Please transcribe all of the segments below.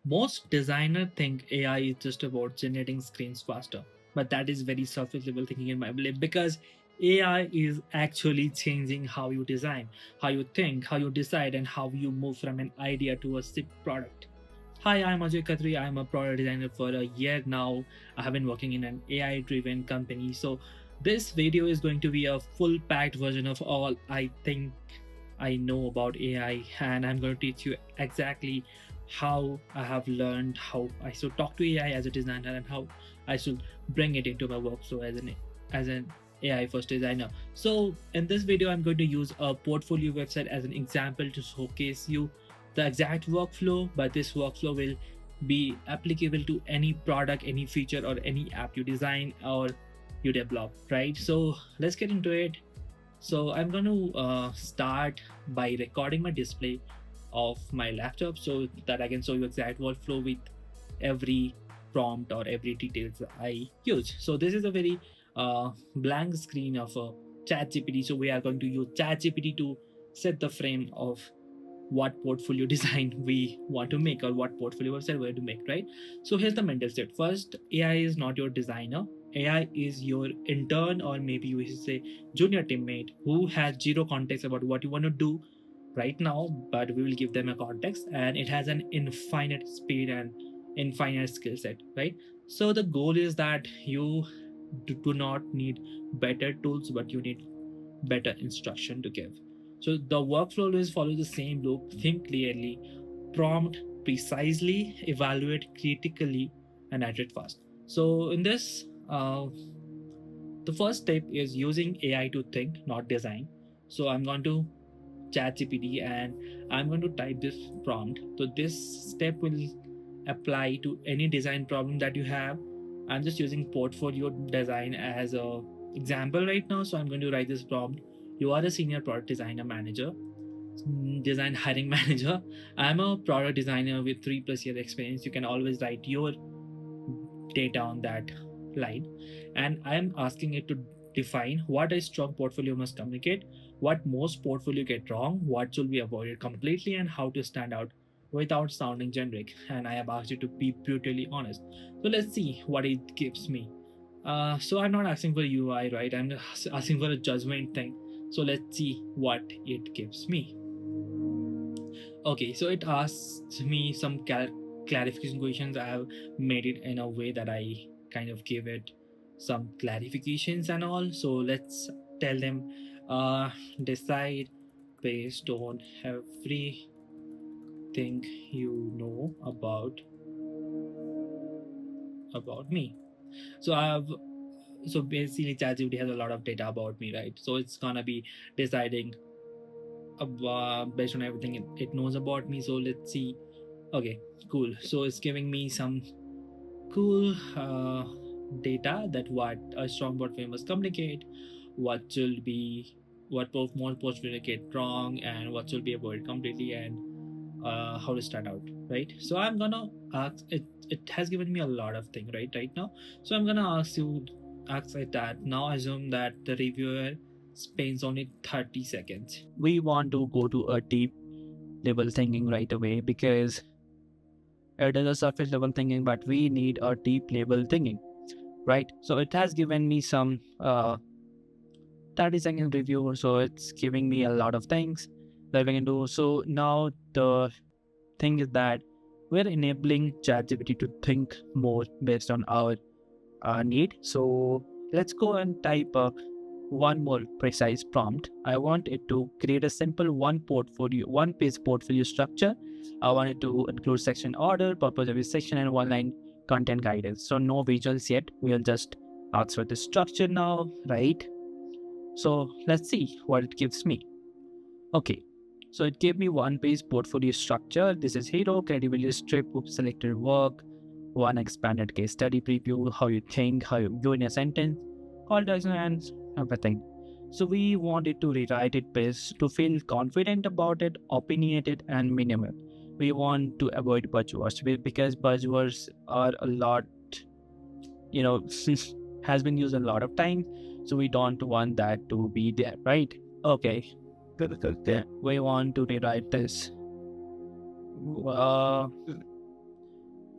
Most designers think AI is just about generating screens faster, but that is very surface level thinking in my belief, because AI is actually changing how you design, how you think, how you decide, and how you move from an idea to a shipped product. Hi, I'm Ajay Khatri. I'm a product designer for a year now. I have been working in an AI driven company. So, this video is going to be a full packed version of all I think I know about AI, and I'm going to teach you exactly how I have learned how I should talk to AI as a designer and how I should bring it into my workflow as an AI first designer. So in this video, I'm going to use a portfolio website as an example to showcase you the exact workflow, but this workflow will be applicable to any product, any feature, or any app you design or you develop, right? So let's get into it. So I'm going to start by recording my display of my laptop so that I can show you exact workflow with every prompt or every details that I use. So this is a very blank screen of a ChatGPT. So we are going to use ChatGPT to set the frame of what portfolio design we want to make or what portfolio website we want to make, right? So here's the mental state. First, AI is not your designer. AI is your intern, or maybe you should say junior teammate, who has zero context about what you want to do right now, but we will give them a context, and it has an infinite speed and infinite skill set, right? So the goal is that you do not need better tools, but you need better instruction to give. So the workflow is follow the same loop: think clearly, prompt precisely, evaluate critically, and iterate fast. So in this, the first step is using AI to think, not design. So I'm going to ChatGPT and I'm going to type this prompt. So this step will apply to any design problem that you have. I'm just using portfolio design as a example right now. So I'm going to write this prompt. You are a senior product designer manager, design hiring manager. I'm a product designer with 3+ year experience. You can always write your data on that line, and I'm asking it to define what a strong portfolio must communicate, what most portfolio get wrong, what should be avoided completely, and how to stand out without sounding generic. And I have asked you to be brutally honest. So let's see what it gives me. So I'm not asking for UI, right? I'm asking for a judgment thing. So let's see what it gives me. Okay, so it asks me some clarification questions. I have made it in a way that I kind of give it some clarifications and all. So let's tell them, decide based on everything you know about me. So I have so basically ChatGPT has a lot of data about me, right? So it's gonna be deciding based on everything it knows about me. So let's see. Okay, cool. So it's giving me some cool data that what a strong portfolio must communicate, what should be more portfolio get wrong, and what should be avoided completely, and how to start out, right? So I'm gonna ask it. It has given me a lot of things right now. So I'm gonna ask it that now. Assume that the reviewer spends only 30 seconds. We want to go to a deep level thinking right away, because it is a surface level thinking, but we need a deep level thinking, right? So it has given me some 30-second review. So it's giving me a lot of things that we can do. So now the thing is that we're enabling ChatGPT to think more based on our need. So let's go and type one more precise prompt. I want it to create a simple one page portfolio structure. I want it to include section order, purpose of each section, and one line content guidance. So no visuals yet. We'll just ask for the structure now, right? So let's see what it gives me. Okay. So it gave me one page portfolio structure. This is hero, credibility strip, selected work, one expanded case study preview, how you think, how you do in a sentence, call to action, and everything. So we wanted to rewrite it based to feel confident about it, opinionated, and minimal. We want to avoid buzzwords because buzzwords are a lot, has been used a lot of times. So we don't want that to be there, right? Okay. We want to rewrite this. Uh,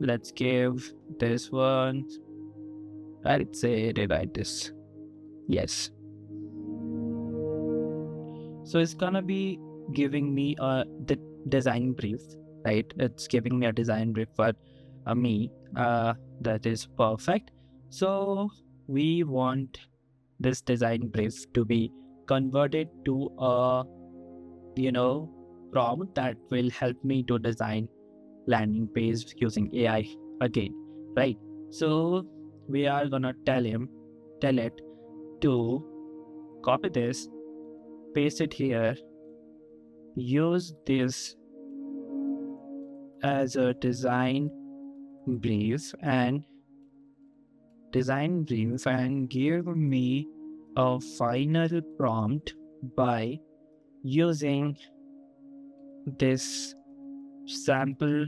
let's give this one, I'd say rewrite this. Yes. So it's gonna be giving me a design brief, right? It's giving me a design brief for me. That is perfect. So we want this design brief to be converted to a, you know, prompt that will help me to design landing page using AI again, right? So we are gonna tell it to copy this, paste it here, use this as a brief and give me a final prompt by using this sample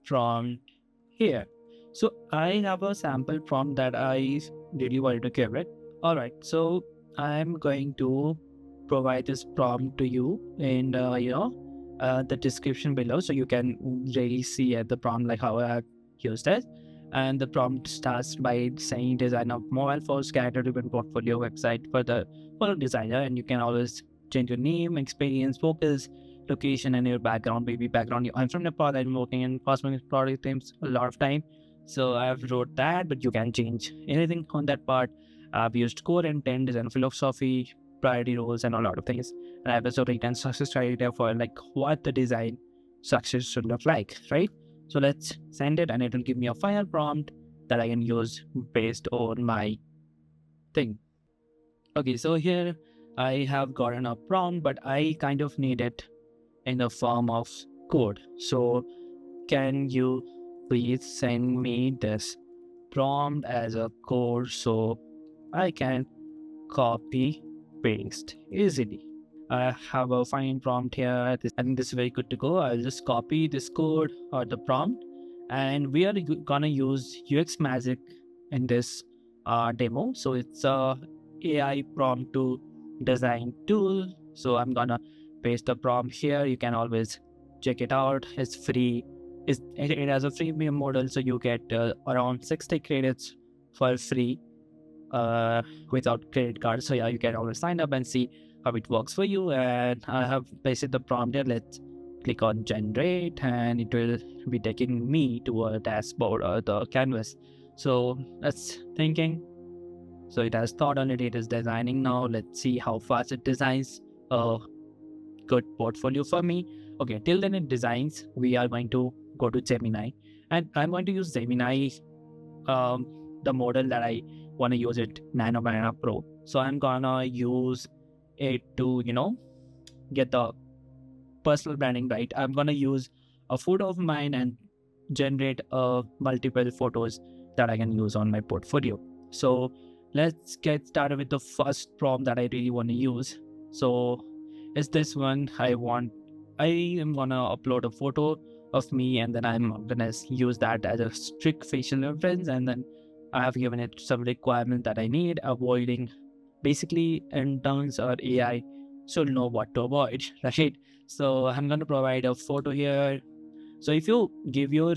prompt here. So I have a sample prompt that I really wanted to give it. All right, so I'm going to provide this prompt to you in the description below, so you can really see at the prompt like how I used it. And the prompt starts by saying design of mobile first character-driven portfolio website for the designer, and you can always change your name, experience, focus, location, and your background, maybe background. I'm from Nepal. I'm working in cosmetic product teams a lot of time, so I've wrote that, but you can change anything on that part. I've used core intent, design philosophy, priority roles, and a lot of things. And I've also written success criteria for like what the design success should look like, right? So let's send it, and it will give me a final prompt that I can use based on my thing. Okay, so here I have gotten a prompt, but I kind of need it in the form of code. So can you please send me this prompt as a code so I can copy paste easily? I have a fine prompt here. I think this is very good to go. I'll just copy this code or the prompt, and we are gonna use UXMagic in this demo. So it's a AI prompt to design tool. So I'm gonna paste the prompt here. You can always check it out. It's free. It has a freemium model, so you get around 60 credits for free without credit card. So yeah, you can always sign up and see how it works for you. And I have pasted the prompt here. Let's click on generate, and it will be taking me to a dashboard or the canvas. So that's thinking. So it has thought on it. It is designing now. Let's see how fast it designs a good portfolio for me. Okay, till then it designs. We are going to go to Gemini, and I'm going to use Gemini, um, the model that I want to use it, Nano Banana Pro. So I'm gonna use it to, get the personal branding right. I'm gonna use a photo of mine and generate multiple photos that I can use on my portfolio. So let's get started with the first prompt that I really want to use. So is this one. I am gonna upload a photo of me, and then I'm gonna use that as a strict facial reference, and then I have given it some requirements that I need, avoiding basically interns or AI should know what to avoid, right? So I'm gonna provide a photo here. So if you give your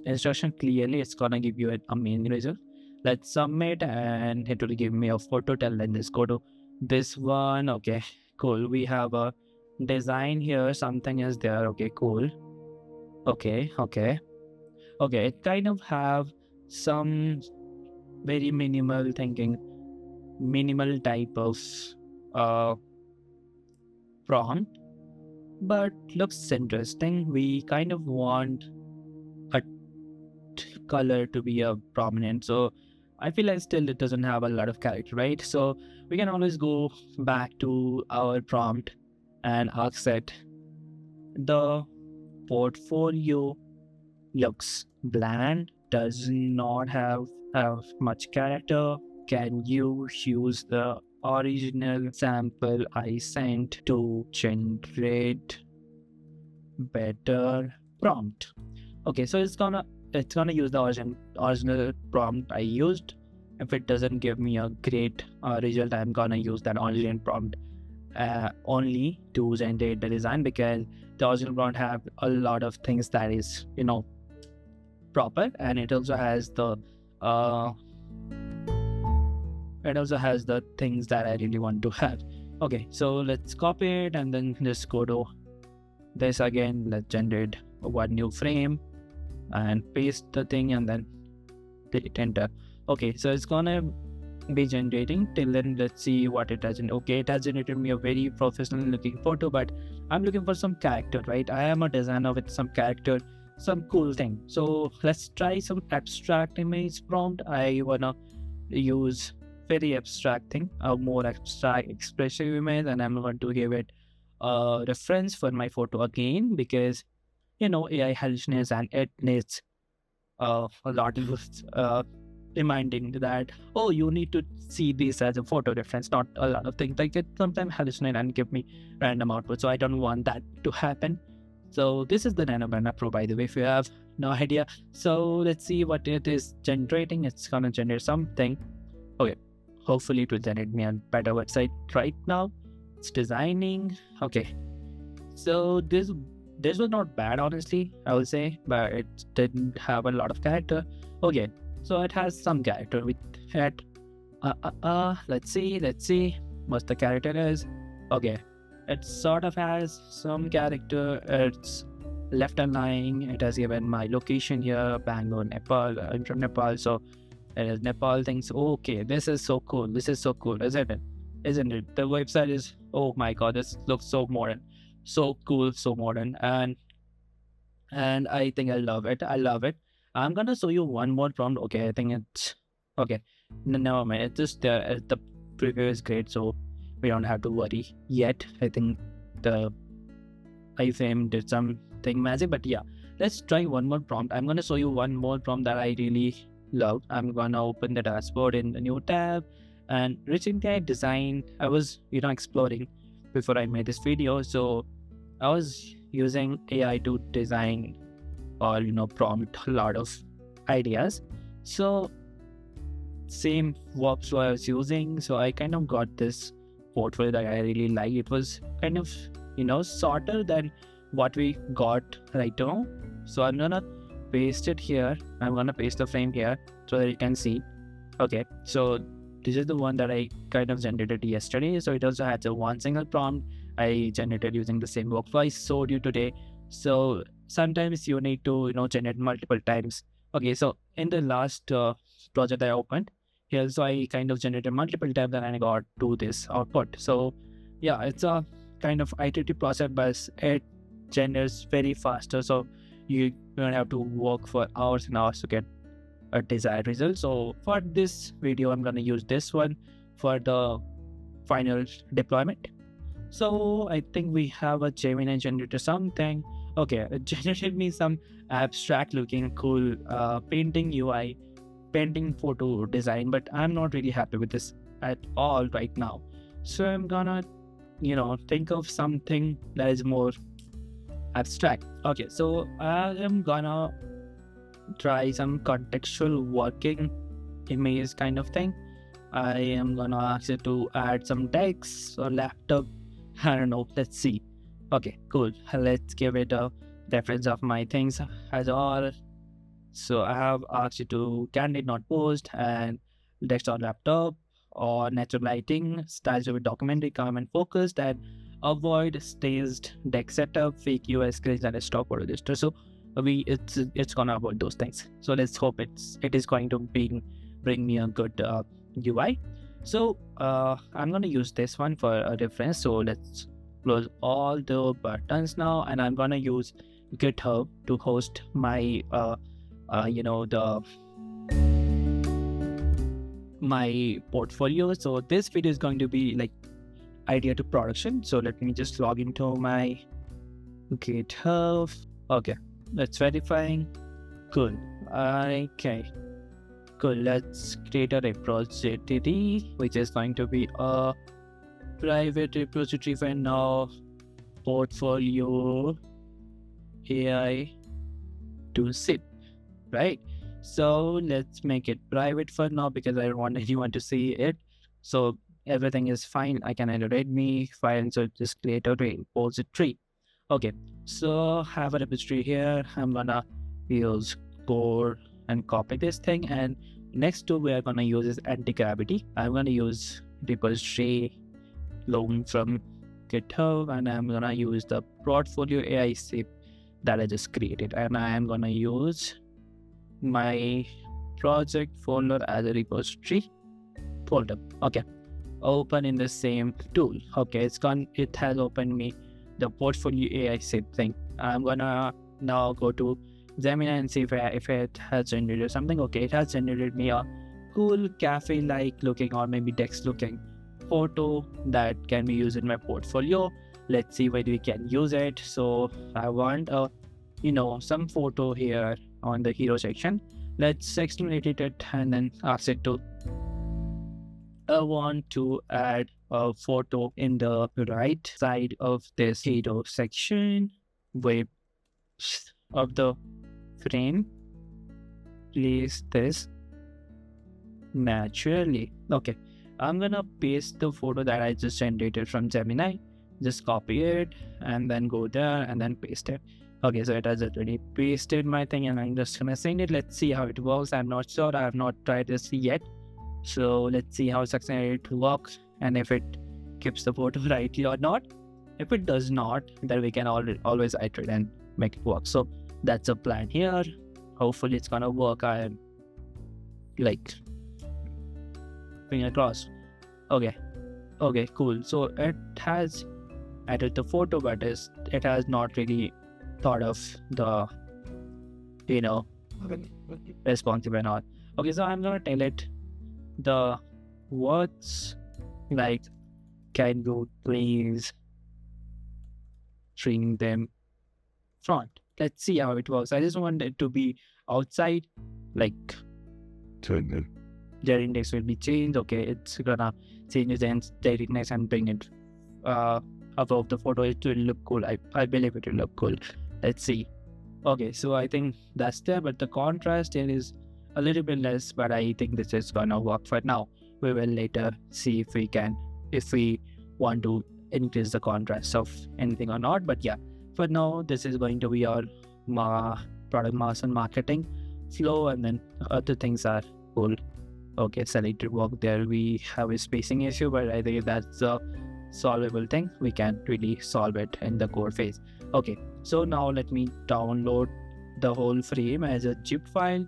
instruction clearly, it's gonna give you an amazing result. Let's submit, and it will give me a photo. Tell then let's go to this one. Okay, cool. We have a design here. Something is there. Okay, cool. Okay. It kind of have some very minimal type of uh, prompt, but looks interesting. We kind of want a color to be a prominent. So I feel like still it doesn't have a lot of character, right? So we can always go back to our prompt and ask it, the portfolio looks bland, does not have much character. Can you use the original sample I sent to generate better prompt? Okay, so it's gonna use the original prompt I used. If it doesn't give me a great result, I'm gonna use that original prompt only to generate the design, because the original prompt have a lot of things that is proper, and it also has the uh things that I really want to have. Okay, so let's copy it and then just go to this again. Let's generate one new frame and paste the thing and then hit enter. Okay, so it's gonna be generating. Till then, let's see what it has. Okay, it has generated me a very professional looking photo, but I'm looking for some character, right? I am a designer with some character, some cool thing. So let's try some abstract image prompt. I wanna use very abstract thing, a more abstract expressive image, and I'm going to give it a reference for my photo again, because AI hallucinates and it needs a lot of reminding that, oh, you need to see this as a photo reference, not a lot of things. Like, it sometimes hallucinate and give me random output. So I don't want that to happen. So this is the Nano Banana Pro, by the way, if you have no idea. So let's see what it is generating. It's gonna generate something. Okay, hopefully it will generate me a better website right now. It's designing. Okay, so this was not bad, honestly, I would say, but it didn't have a lot of character. Okay, so it has some character with it. Let's see what the character is. Okay, it sort of has some character. It's left align. It has given my location here, Bangalore, Nepal. I'm from Nepal, so it is Nepal things. Okay, this is so cool. This is so cool, isn't it? Isn't it? The website is, oh my god, this looks so modern, so cool, so modern, and I think I love it. I love it. I'm gonna show you one more prompt. Okay, I think it's okay. Never mind. It's just the preview is great, so we don't have to worry yet. I think the iframe did something magic, but yeah, let's try one more prompt. I'm gonna show you one more prompt that I really love. I'm gonna open the dashboard in the new tab, and recently design. I was exploring before I made this video, so I was using AI to design or prompt a lot of ideas. So same workflow I was using. So I kind of got this portfolio that I really like. It was kind of shorter than what we got right now. So I'm gonna paste it here. I'm gonna paste the frame here so that you can see. Okay, so this is the one that I kind of generated yesterday. So it also has a one single prompt I generated using the same workflow I showed you today. So sometimes you need to generate multiple times. Okay, so in the last project I opened here, so I kind of generated multiple times and I got to this output. So yeah, it's a kind of iterative process, but it generates very faster. So you don't have to work for hours and hours to get a desired result. So for this video, I'm gonna use this one for the final deployment. So I think we have a Gemini generator something. Okay, it generated me some abstract looking cool painting UI, painting photo design, but I'm not really happy with this at all right now. So I'm gonna think of something that is more abstract. Okay, so I am gonna try some contextual working image kind of thing. I am gonna ask it to add some text or laptop. I don't know. Let's see. Okay, cool. Let's give it a reference of my things as all. So I have asked it to candidate not post and text on laptop or natural lighting, styles with documentary, calm and focused, and avoid staged deck setup, fake UI screens, and a stock photo register. So it's gonna avoid those things. So let's hope it is going to bring me a good UI. So I'm gonna use this one for a reference. So let's close all the buttons now, and I'm gonna use GitHub to host my my portfolio. So this video is going to be like idea to production. So let me just log into my GitHub. Okay, let's verifying. Cool. Okay, cool. Let's create a repository, which is going to be a private repository for now. Portfolio AI to sit, right? So let's make it private for now because I don't want anyone to see it. So everything is fine. I can edit me file, so just create a repository. Okay, so have a repository here. I'm gonna use go and copy this thing, and next to we are gonna use is Antigravity. I'm gonna use repository loan from GitHub, and I'm gonna use the portfolio AI shape that I just created, and I am gonna use my project folder as a repository folder. Okay, open in the same tool. Okay, it has opened me the portfolio AI shape thing. I'm gonna now go to Gemini and see if it has generated something. Okay, it has generated me a cool cafe-like looking or maybe text looking photo that can be used in my portfolio. Let's see where we can use it. So I want a some photo here on the hero section. Let's externate it and then ask it to I want to add a photo in the right side of this hero section with of the frame. Place this naturally. Okay, I'm gonna paste the photo that I just generated from Gemini. Just copy it and then go there and then paste it. Okay, so it has already pasted my thing and I'm just gonna send it. Let's see how it works. I'm not sure. I have not tried this yet. So let's see how successfully it works and if it keeps the photo rightly or not. If it does not, then we can always iterate and make it work. So that's a plan here. Hopefully it's gonna work. I am like finger crossed. Okay, cool. So it has added the photo, but it has not really thought of the responsive and all. Okay, so I'm gonna tell it the words like, can you please string them front? Let's see how it works. I just want it to be outside, like their index will be changed. Okay, it's gonna change the index and bring it above the photo. It will look cool. I believe it will look cool. Let's see. Okay, so I think that's there, but the contrast here is a little bit less, but I think this is gonna work for now. We will later see if we want to increase the contrast of anything or not. But yeah, for now, this is going to be our product mass and marketing flow, and then other things are cool. Okay, selected work there. We have a spacing issue, but I think that's a solvable thing. We can really solve it in the code phase. Okay, so now let me download the whole frame as a zip file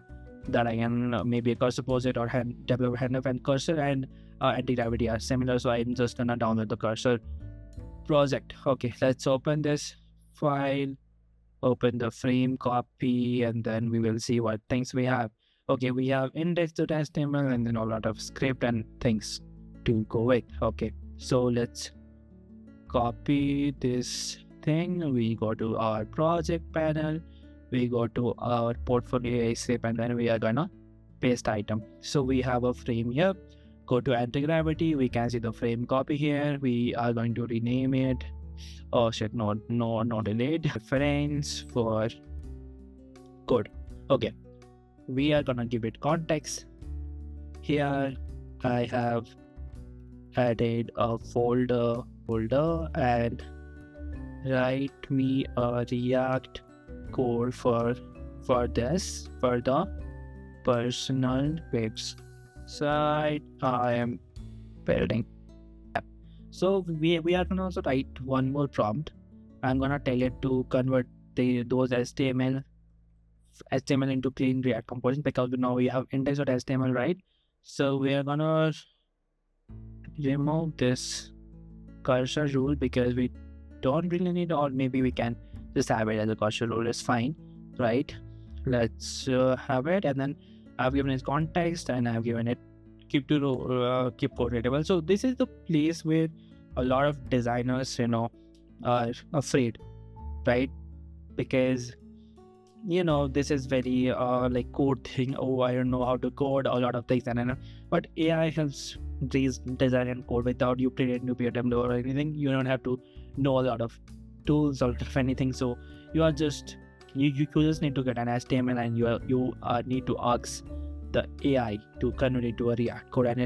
that I can maybe cursor pose it or develop hand and cursor and Antigravity are similar. So I'm just gonna download the cursor project. Okay, let's open this file, open the frame copy, and then we will see what things we have. Okay, we have index.html and then a lot of script and things to go with. Okay, so let's copy this thing. We go to our project panel, we go to our portfolio shape, and then we are gonna paste item. So we have a frame here. Go to Antigravity, we can see the frame copy here. We are going to rename it. Oh shit, no delete. Reference for code. Okay, we are gonna give it context. Here I have added a folder and write me a React code for the personal website I am building. So we are gonna also write one more prompt. I'm gonna tell it to convert those HTML into clean React components, because now we have index.html, right? So we are gonna remove this cursor rule because we don't really need, or maybe we can just have it as a cursor rule. Is fine, right? Let's have it, and then I've given it context and I've given it keep code readable. So this is the place where a lot of designers are afraid, right? Because this is very like code thing. Oh, I don't know how to code a lot of things, but AI helps design and code without you creating new PWM or anything. You don't have to know a lot of tools or anything. So you are just you just need to get an HTML and you need to ask the AI to convert it to a React code, and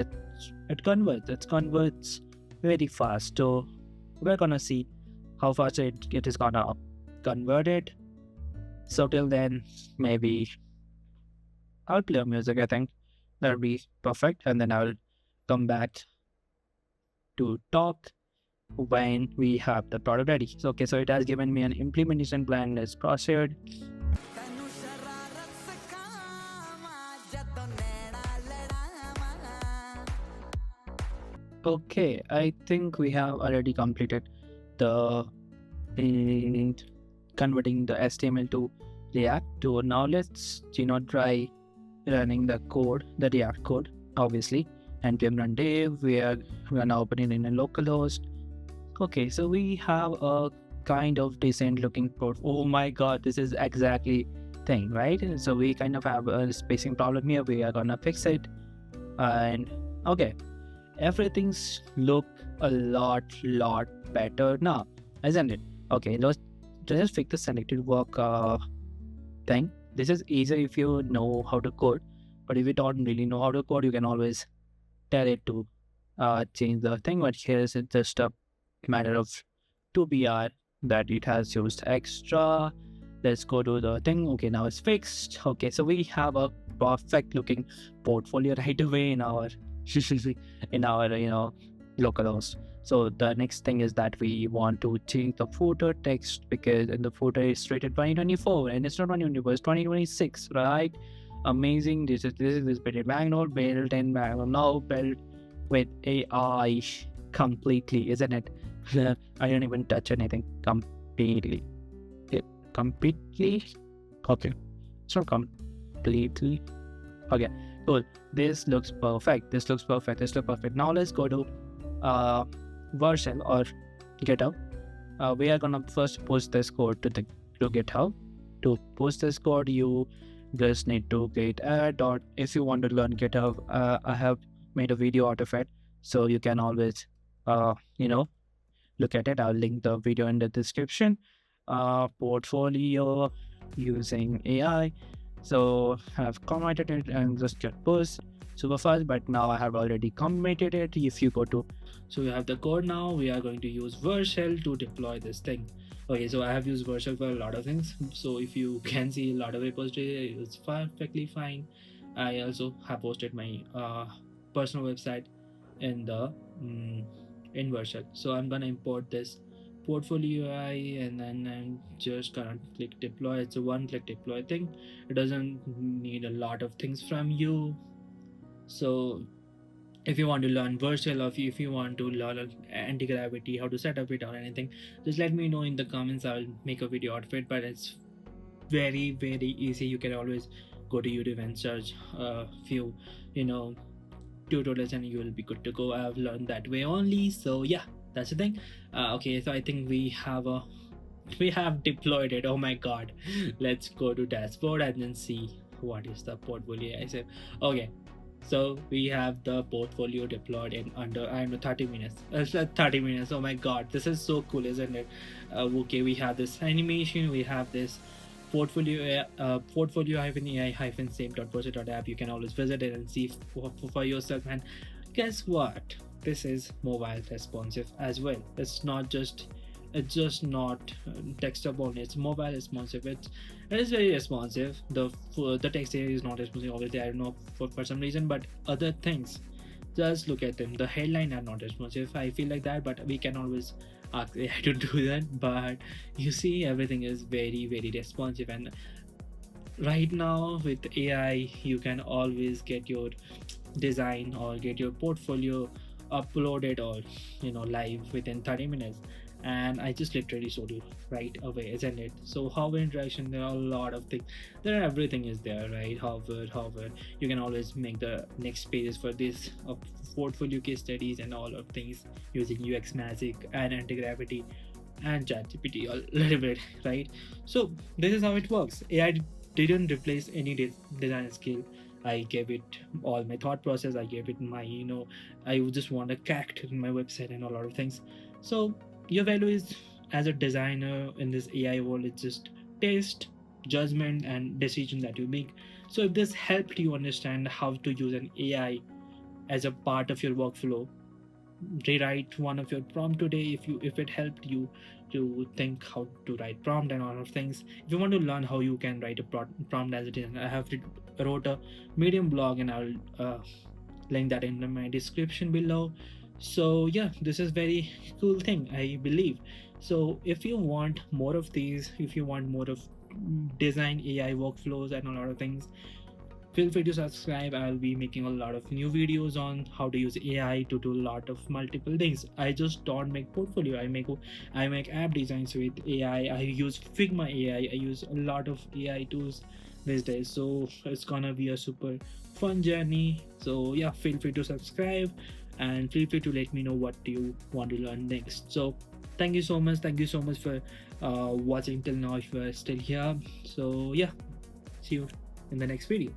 it converts very fast. So we're gonna see how fast it is gonna convert it. So till then, maybe I'll play music. I think that'll be perfect, and then I'll come back to talk when we have the product ready. So, okay, so it has given me an implementation plan. Let's proceed. Okay, I think we have already completed the mm, converting the HTML to React. So now let's try running the code, the React code, obviously. npm run dev. We are now opening in a localhost. Okay, so we have a kind of decent looking code. Oh my god, this is exactly thing, right? So we kind of have a spacing problem here. We are gonna fix it, and okay, everything's look a lot better now, isn't it? Okay, let's just fix the selected work thing. This is easier if you know how to code, but if you don't really know how to code, you can always tell it to change the thing. But here is just a matter of 2BR that it has used extra. Let's go to the thing. Okay, now it's fixed. Okay, so we have a perfect looking portfolio right away in our in our localhost. So the next thing is that we want to change the footer text, because in the footer it's rated 2024 and it's not 2024, it's 2026, right? Amazing. This built Bangalore, built in Bangalore, now built with AI completely, isn't it? I didn't even touch anything completely. Completely? Okay. It's not completely. Okay, cool. This looks perfect. This looks perfect. This looks perfect. Now let's go to version or GitHub. We are gonna first post this code to GitHub. To post this code, you just need to git add, or if you want to learn GitHub, I have made a video out of it, so you can always look at it. I'll link the video in the description. Portfolio using AI. So I've commented it and just get post super fast, but now I have already commented it. If you go to, so we have the code now. We are going to use Vercel to deploy this thing. Okay, so I have used Vercel for a lot of things. So if you can see a lot of repository, it's perfectly fine. I also have posted my personal website in the in Vercel. So I'm gonna import this portfolio UI, and then I'm just gonna click deploy. It's a one-click deploy thing. It doesn't need a lot of things from you. So if you want to learn Vercel, or if you want to learn Antigravity, how to set up it or anything, just let me know in the comments. I'll make a video out of it. But it's very easy. You can always go to YouTube and search a few tutorials, and you will be good to go. I've learned that way only. So yeah, that's the thing. Okay, so I think we have deployed it. Oh my god. Let's go to dashboard and then see what is the portfolio. I said okay, so we have the portfolio deployed in under, I don't know, 30 minutes. It's like 30 minutes. Oh my god, this is so cool, isn't it? Okay, we have this animation, we have this portfolio ai same.versa.app. You can always visit it and see for yourself. And guess what, this is mobile responsive as well. It's just not desktop only, it's mobile responsive. It is very responsive. The text area is not responsive, obviously. I don't know for some reason, but other things, just look at them. The headline are not responsive. I feel like that, but we can always ask AI to do that. But you see, everything is very responsive. And right now with AI, you can always get your design or get your portfolio uploaded or live within 30 minutes. And I just literally showed you right away, isn't it? So hover interaction, there are a lot of things there. Everything is there, right? Hover, you can always make the next pages for this portfolio case studies and all of things using UXMagic and Antigravity and ChatGPT a little bit, right? So this is how it works. AI didn't replace any design skill. I gave it all my thought process. I gave it my, I just want a character in my website and a lot of things. So your value is, as a designer in this AI world, it's just taste, judgment, and decision that you make. So if this helped you understand how to use an AI as a part of your workflow, rewrite one of your prompt today if it helped you to think how to write prompt and all of things. If you want to learn how you can write a prompt as it is, I have wrote a Medium blog, and I'll link that in my description below. So yeah, this is very cool thing, I believe. So if you want more of these, if you want more of design AI workflows and a lot of things, feel free to subscribe. I'll be making a lot of new videos on how to use AI to do a lot of multiple things. I just don't make portfolio, I make app designs with AI. I use Figma AI, I use a lot of AI tools these days. So it's gonna be a super fun journey. So yeah, feel free to subscribe, and feel free to let me know what you want to learn next. So thank you so much for watching till now if you are still here. So yeah, see you in the next video.